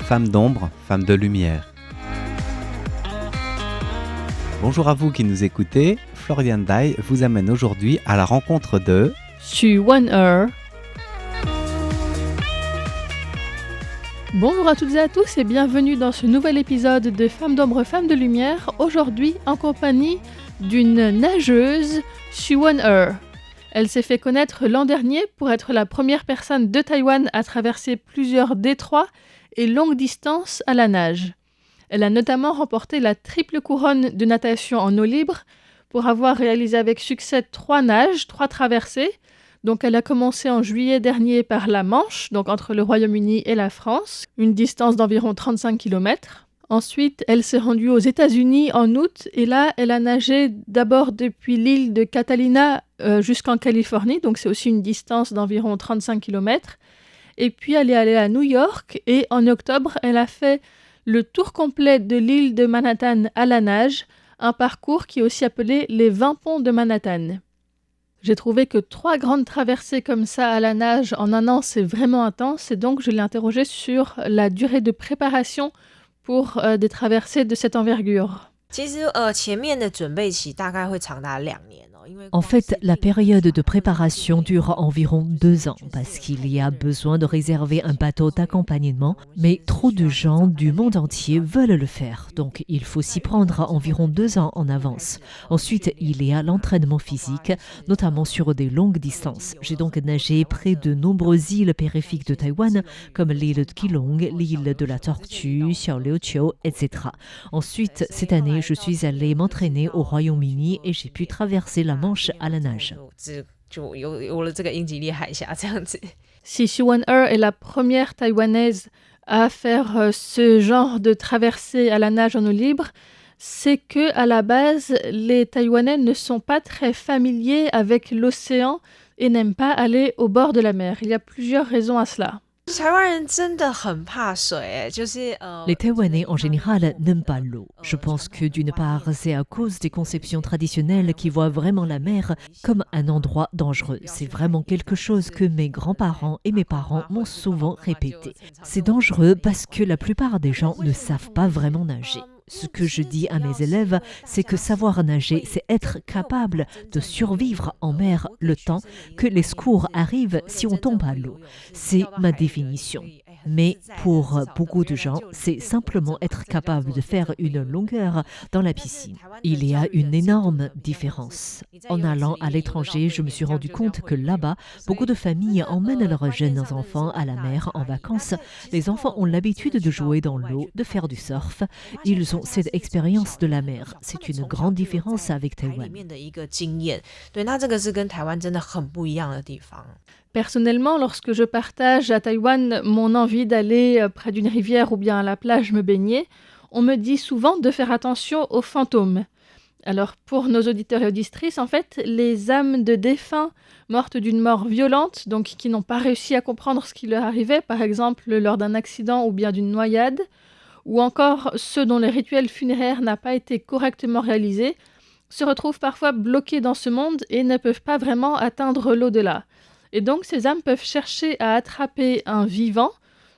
Femmes d'ombre, femmes de lumière. Bonjour à vous qui nous écoutez, Florian Dai vous amène aujourd'hui à la rencontre de Xu Wen-er. Bonjour à toutes et à tous et bienvenue dans ce nouvel épisode de Femmes d'ombre, femmes de lumière, aujourd'hui en compagnie d'une nageuse, Xu Wen-er. Elle s'est fait connaître l'an dernier pour être la première personne de Taïwan à traverser plusieurs détroits et longues distances à la nage. Elle a notamment remporté la triple couronne de natation en eau libre pour avoir réalisé avec succès 3 nages, 3 traversées. Donc elle a commencé en juillet dernier par la Manche, donc entre le Royaume-Uni et la France, une distance d'environ 35 km. Ensuite, elle s'est rendue aux États-Unis en août et là, elle a nagé d'abord depuis l'île de Catalina jusqu'en Californie, donc c'est aussi une distance d'environ 35 km. Et puis elle est allée à New York et en octobre, elle a fait le tour complet de l'île de Manhattan à la nage, un parcours qui est aussi appelé les 20 ponts de Manhattan. J'ai trouvé que 3 grandes traversées comme ça à la nage en un an, c'est vraiment intense et donc je l'ai interrogée sur la durée de préparation pour des traversées de cette envergure. En fait, la période de préparation dure environ 2 ans parce qu'il y a besoin de réserver un bateau d'accompagnement, mais trop de gens du monde entier veulent le faire, donc il faut s'y prendre environ 2 ans en avance. Ensuite, il y a l'entraînement physique, notamment sur des longues distances. J'ai donc nagé près de nombreuses îles périphériques de Taïwan, comme l'île de Keelung, l'île de la Tortue, Xiaoliuqiu, etc. Ensuite, cette année, je suis allée m'entraîner au Royaume-Uni et j'ai pu traverser la Manche à la nage. Si Xu Wen-er est la première taïwanaise à faire ce genre de traversée à la nage en eau libre, c'est que à la base, les Taïwanais ne sont pas très familiers avec l'océan et n'aiment pas aller au bord de la mer. Il y a plusieurs raisons à cela. Les Taïwanais en général n'aiment pas l'eau. Je pense que d'une part, c'est à cause des conceptions traditionnelles qui voient vraiment la mer comme un endroit dangereux. C'est vraiment quelque chose que mes grands-parents et mes parents m'ont souvent répété. C'est dangereux parce que la plupart des gens ne savent pas vraiment nager. Ce que je dis à mes élèves, c'est que savoir nager, c'est être capable de survivre en mer le temps que les secours arrivent si on tombe à l'eau. C'est ma définition. Mais pour beaucoup de gens, c'est simplement être capable de faire une longueur dans la piscine. Il y a une énorme différence. En allant à l'étranger, je me suis rendu compte que là-bas, beaucoup de familles emmènent leurs jeunes enfants à la mer en vacances. Les enfants ont l'habitude de jouer dans l'eau, de faire du surf. Ils ont cette expérience de la mer. C'est une grande différence avec Taïwan. Personnellement, lorsque je partage à Taïwan mon envie d'aller près d'une rivière ou bien à la plage me baigner, on me dit souvent de faire attention aux fantômes. Alors pour nos auditeurs et auditrices, en fait, les âmes de défunts mortes d'une mort violente, donc qui n'ont pas réussi à comprendre ce qui leur arrivait, par exemple lors d'un accident ou bien d'une noyade, ou encore ceux dont le rituel funéraire n'a pas été correctement réalisé, se retrouvent parfois bloqués dans ce monde et ne peuvent pas vraiment atteindre l'au-delà. Et donc ces âmes peuvent chercher à attraper un vivant,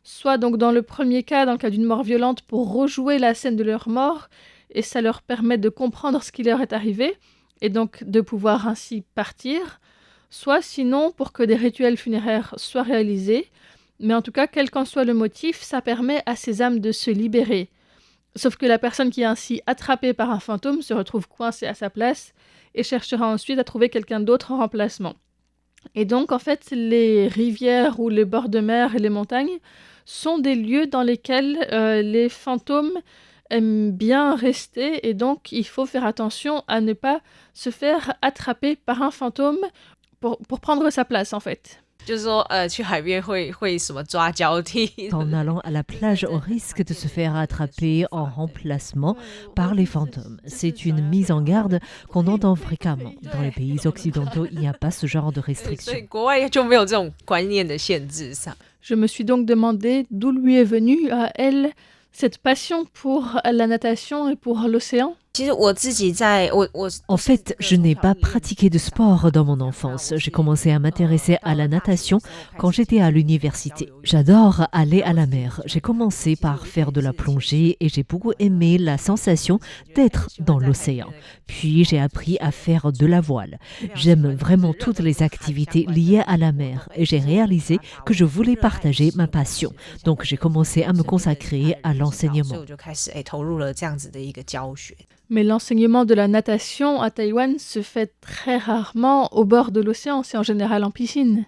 soit donc dans le premier cas, dans le cas d'une mort violente, pour rejouer la scène de leur mort, et ça leur permet de comprendre ce qui leur est arrivé, et donc de pouvoir ainsi partir, soit sinon pour que des rituels funéraires soient réalisés, mais en tout cas, quel qu'en soit le motif, ça permet à ces âmes de se libérer. Sauf que la personne qui est ainsi attrapée par un fantôme se retrouve coincée à sa place et cherchera ensuite à trouver quelqu'un d'autre en remplacement. Et donc, en fait, les rivières ou les bords de mer et les montagnes sont des lieux dans lesquels les fantômes aiment bien rester et donc il faut faire attention à ne pas se faire attraper par un fantôme pour prendre sa place, en fait. En allant à la plage, on risque de se faire attraper en remplacement par les fantômes. C'est une mise en garde qu'on entend fréquemment. Dans les pays occidentaux, il n'y a pas ce genre de restriction. Je me suis donc demandé d'où lui est venue à elle cette passion pour la natation et pour l'océan. En fait, je n'ai pas pratiqué de sport dans mon enfance. J'ai commencé à m'intéresser à la natation quand j'étais à l'université. J'adore aller à la mer. J'ai commencé par faire de la plongée et j'ai beaucoup aimé la sensation d'être dans l'océan. Puis j'ai appris à faire de la voile. J'aime vraiment toutes les activités liées à la mer et j'ai réalisé que je voulais partager ma passion. Donc j'ai commencé à me consacrer à l'enseignement. Mais l'enseignement de la natation à Taïwan se fait très rarement au bord de l'océan, c'est en général en piscine.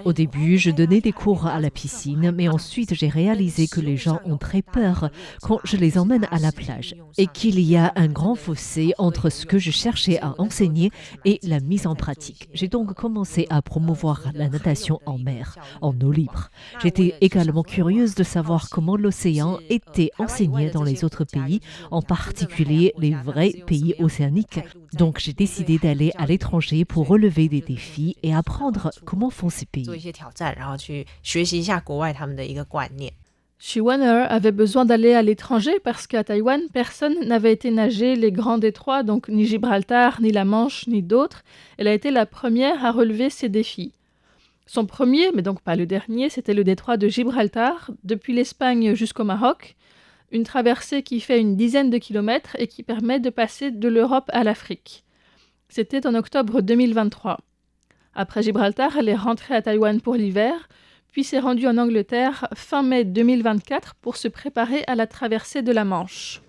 Au début, je donnais des cours à la piscine, mais ensuite j'ai réalisé que les gens ont très peur quand je les emmène à la plage et qu'il y a un grand fossé entre ce que je cherchais à enseigner et la mise en pratique. J'ai donc commencé à promouvoir la natation en mer, en eau libre. J'étais également curieuse de savoir comment l'océan était enseigné dans les autres pays, en particulier les vrais pays océaniques. Donc j'ai décidé d'aller à l'étranger pour relever des défis et apprendre comment font ces pays. Xu Wener avait besoin d'aller à l'étranger parce qu'à Taïwan, personne n'avait été nager les grands détroits, donc ni Gibraltar, ni la Manche, ni d'autres. Elle a été la première à relever ces défis. Son premier, mais donc pas le dernier, c'était le détroit de Gibraltar, depuis l'Espagne jusqu'au Maroc, une traversée qui fait une dizaine de kilomètres et qui permet de passer de l'Europe à l'Afrique. C'était en octobre 2023. Après Gibraltar, elle est rentrée à Taïwan pour l'hiver, puis s'est rendue en Angleterre fin mai 2024 pour se préparer à la traversée de la Manche.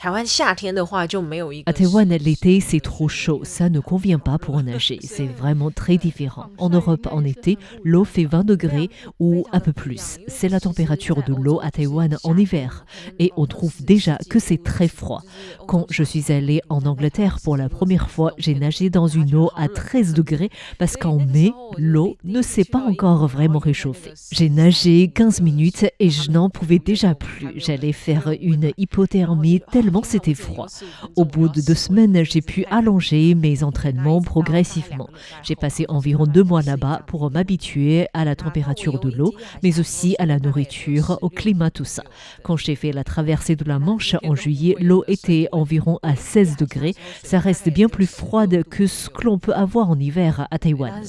À Taïwan, l'été, c'est trop chaud. Ça ne convient pas pour nager. C'est vraiment très différent. En Europe, en été, l'eau fait 20 degrés ou un peu plus. C'est la température de l'eau à Taïwan en hiver. Et on trouve déjà que c'est très froid. Quand je suis allée en Angleterre pour la première fois, j'ai nagé dans une eau à 13 degrés parce qu'en mai, l'eau ne s'est pas encore vraiment réchauffée. J'ai nagé 15 minutes et je n'en pouvais déjà plus. J'allais faire une hypothermie tellement c'était froid. Au bout de 2 semaines, j'ai pu allonger mes entraînements progressivement. J'ai passé environ 2 mois là-bas pour m'habituer à la température de l'eau, mais aussi à la nourriture, au climat, tout ça. Quand j'ai fait la traversée de la Manche en juillet, l'eau était environ à 16 degrés. Ça reste bien plus froide que ce que l'on peut avoir en hiver à Taïwan.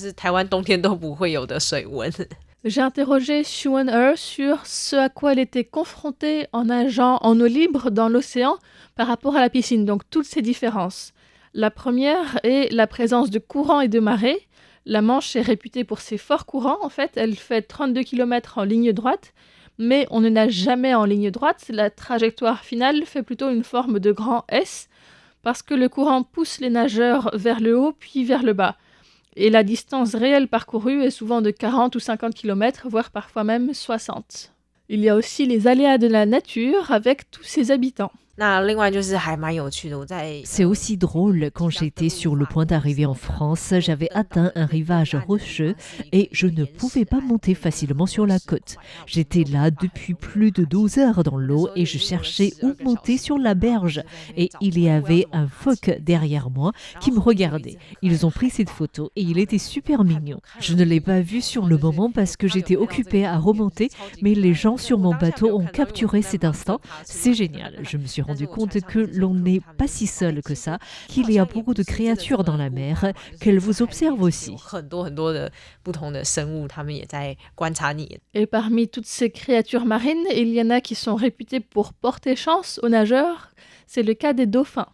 J'ai interrogé Xu Wener sur ce à quoi elle était confrontée en nageant en eau libre dans l'océan par rapport à la piscine, donc toutes ces différences. La première est la présence de courants et de marées. La Manche est réputée pour ses forts courants, en fait, elle fait 32 km en ligne droite, mais on ne nage jamais en ligne droite, la trajectoire finale fait plutôt une forme de grand S, parce que le courant pousse les nageurs vers le haut puis vers le bas. Et la distance réelle parcourue est souvent de 40 ou 50 km, voire parfois même 60. Il y a aussi les aléas de la nature avec tous ses habitants. C'est aussi drôle, quand j'étais sur le point d'arriver en France, j'avais atteint un rivage rocheux et je ne pouvais pas monter facilement sur la côte. J'étais là depuis plus de 12 heures dans l'eau et je cherchais où monter sur la berge. Et il y avait un phoque derrière moi qui me regardait. Ils ont pris cette photo et il était super mignon. Je ne l'ai pas vu sur le moment parce que j'étais occupée à remonter, mais les gens sur mon bateau ont capturé cet instant. C'est génial. Je me suis rendu compte que l'on n'est pas si seul que ça, qu'il y a beaucoup de créatures dans la mer, qu'elles vous observent aussi. Et parmi toutes ces créatures marines, il y en a qui sont réputées pour porter chance aux nageurs. C'est le cas des dauphins.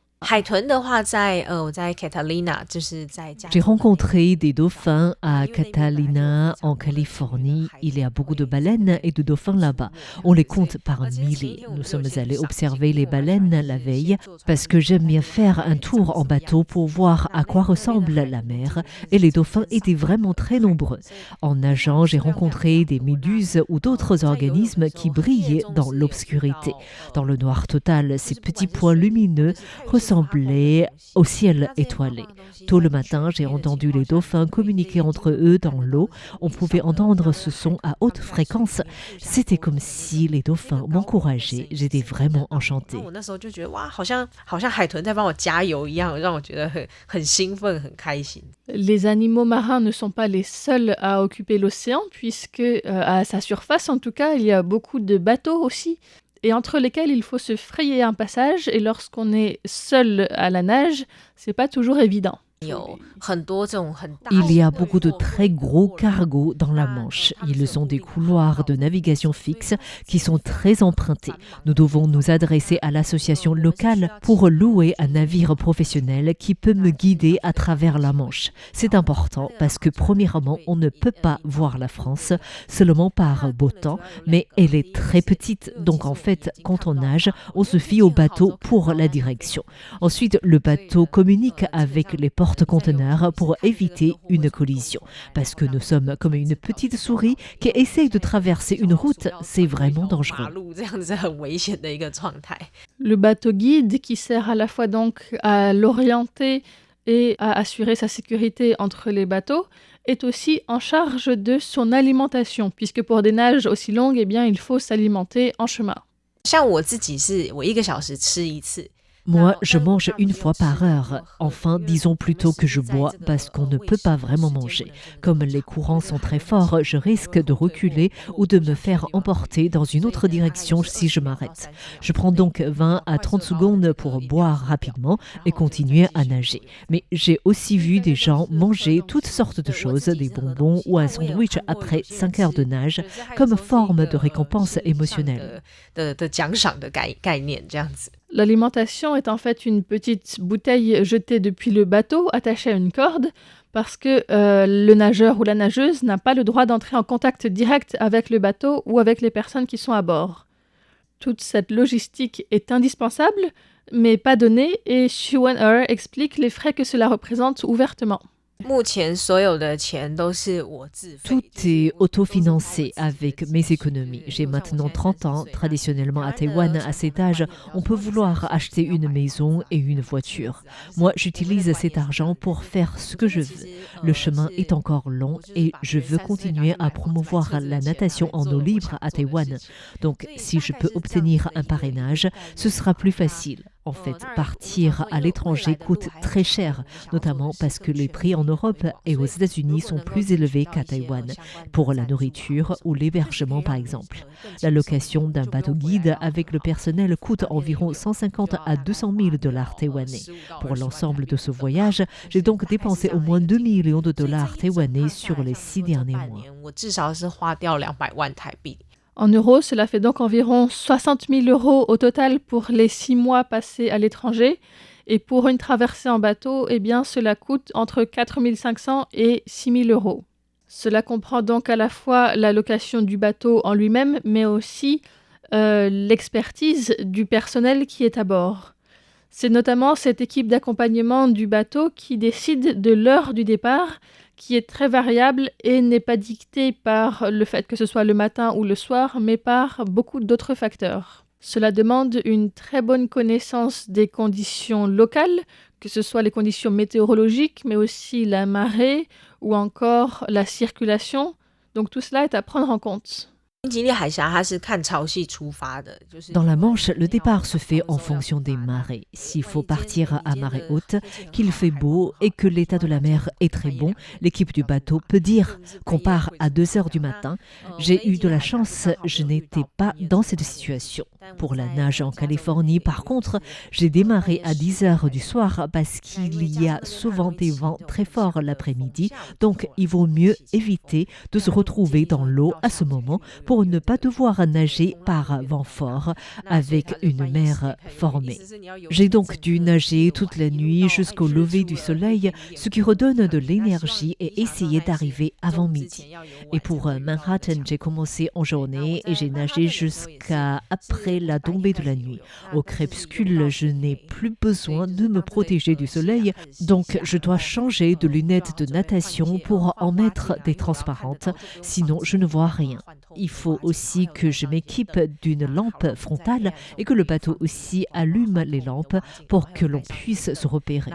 J'ai rencontré des dauphins à Catalina, en Californie. Il y a beaucoup de baleines et de dauphins là-bas. On les compte par milliers. Nous sommes allés observer les baleines la veille parce que j'aime bien faire un tour en bateau pour voir à quoi ressemble la mer. Et les dauphins étaient vraiment très nombreux. En nageant, j'ai rencontré des méduses ou d'autres organismes qui brillaient dans l'obscurité. Dans le noir total, ces petits points lumineux ressemblaient au ciel étoilé. Tôt le matin, j'ai entendu les dauphins communiquer entre eux dans l'eau. On pouvait entendre ce son à haute fréquence. C'était comme si les dauphins m'encourageaient. J'étais vraiment enchantée. Les animaux marins ne sont pas les seuls à occuper l'océan, puisque à sa surface, en tout cas, il y a beaucoup de bateaux aussi. et entre lesquels il faut se frayer un passage, et lorsqu'on est seul à la nage, c'est pas toujours évident. Il y a beaucoup de très gros cargos dans la Manche. Ils ont des couloirs de navigation fixes qui sont très empruntés. Nous devons nous adresser à l'association locale pour louer un navire professionnel qui peut me guider à travers la Manche. C'est important parce que premièrement, on ne peut pas voir la France seulement par beau temps, mais elle est très petite. Donc en fait, quand on nage, on se fie au bateau pour la direction. Ensuite, le bateau communique avec les porte-conteneurs pour éviter une collision. Parce que nous sommes comme une petite souris qui essaye de traverser une route, c'est vraiment dangereux. Le bateau guide, qui sert à la fois donc à l'orienter et à assurer sa sécurité entre les bateaux, est aussi en charge de son alimentation, puisque pour des nages aussi longues, eh bien, il faut s'alimenter en chemin. Moi, je mange une fois par heure. Enfin, disons plutôt que je bois parce qu'on ne peut pas vraiment manger. Comme les courants sont très forts, je risque de reculer ou de me faire emporter dans une autre direction si je m'arrête. Je prends donc 20 à 30 secondes pour boire rapidement et continuer à nager. Mais j'ai aussi vu des gens manger toutes sortes de choses, des bonbons ou un sandwich après 5 heures de nage, comme forme de récompense émotionnelle. L'alimentation est en fait une petite bouteille jetée depuis le bateau, attachée à une corde, parce que le nageur ou la nageuse n'a pas le droit d'entrer en contact direct avec le bateau ou avec les personnes qui sont à bord. Toute cette logistique est indispensable, mais pas donnée, et Xu Wen-er explique les frais que cela représente ouvertement. Tout est autofinancé avec mes économies. J'ai maintenant 30 ans. Traditionnellement à Taïwan, à cet âge, on peut vouloir acheter une maison et une voiture. Moi, j'utilise cet argent pour faire ce que je veux. Le chemin est encore long et je veux continuer à promouvoir la natation en eau libre à Taïwan. Donc, si je peux obtenir un parrainage, ce sera plus facile. En fait, partir à l'étranger coûte très cher, notamment parce que les prix en Europe et aux États-Unis sont plus élevés qu'à Taïwan, pour la nourriture ou l'hébergement par exemple. La location d'un bateau guide avec le personnel coûte environ 150 à 200 000 $ taïwanais. Pour l'ensemble de ce voyage, j'ai donc dépensé au moins 2 millions de dollars taïwanais sur les 6 derniers mois. En euros, cela fait donc environ 60 000 € au total pour les 6 mois passés à l'étranger. Et pour une traversée en bateau, eh bien, cela coûte entre 4 500 et 6 000 €. Cela comprend donc à la fois la location du bateau en lui-même, mais aussi l'expertise du personnel qui est à bord. C'est notamment cette équipe d'accompagnement du bateau qui décide de l'heure du départ, qui est très variable et n'est pas dictée par le fait que ce soit le matin ou le soir, mais par beaucoup d'autres facteurs. Cela demande une très bonne connaissance des conditions locales, que ce soit les conditions météorologiques, mais aussi la marée ou encore la circulation. Donc tout cela est à prendre en compte. Dans la Manche, le départ se fait en fonction des marées. S'il faut partir à marée haute, qu'il fait beau et que l'état de la mer est très bon, l'équipe du bateau peut dire qu'on part à 2 heures du matin. J'ai eu de la chance, je n'étais pas dans cette situation. Pour la nage en Californie, par contre, j'ai démarré à 10 heures du soir parce qu'il y a souvent des vents très forts l'après-midi, donc il vaut mieux éviter de se retrouver dans l'eau à ce moment pour ne pas devoir nager par vent fort avec une mer formée. J'ai donc dû nager toute la nuit jusqu'au lever du soleil, ce qui redonne de l'énergie et essayer d'arriver avant midi. Et pour Manhattan, j'ai commencé en journée et j'ai nagé jusqu'à après la tombée de la nuit. Au crépuscule, je n'ai plus besoin de me protéger du soleil, donc je dois changer de lunettes de natation pour en mettre des transparentes, sinon je ne vois rien. Il faut aussi que je m'équipe d'une lampe frontale et que le bateau aussi allume les lampes pour que l'on puisse se repérer.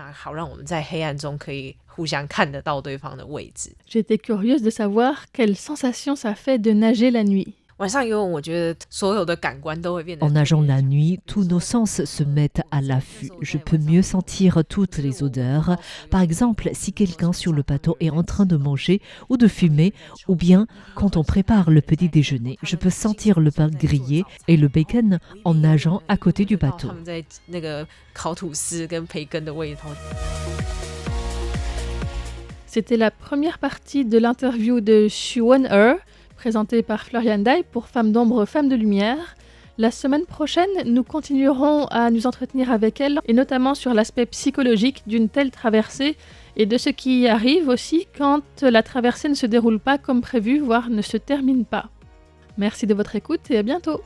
J'étais curieuse de savoir quelle sensation ça fait de nager la nuit. En nageant la nuit, tous nos sens se mettent à l'affût. Je peux mieux sentir toutes les odeurs. Par exemple, si quelqu'un sur le bateau est en train de manger ou de fumer, ou bien quand on prépare le petit déjeuner, je peux sentir le pain grillé et le bacon en nageant à côté du bateau. C'était la première partie de l'interview de Siwon-er, présentée par Florian Dai pour Femmes d'ombre, Femmes de lumière. La semaine prochaine, nous continuerons à nous entretenir avec elle, et notamment sur l'aspect psychologique d'une telle traversée et de ce qui arrive aussi quand la traversée ne se déroule pas comme prévu, voire ne se termine pas. Merci de votre écoute et à bientôt.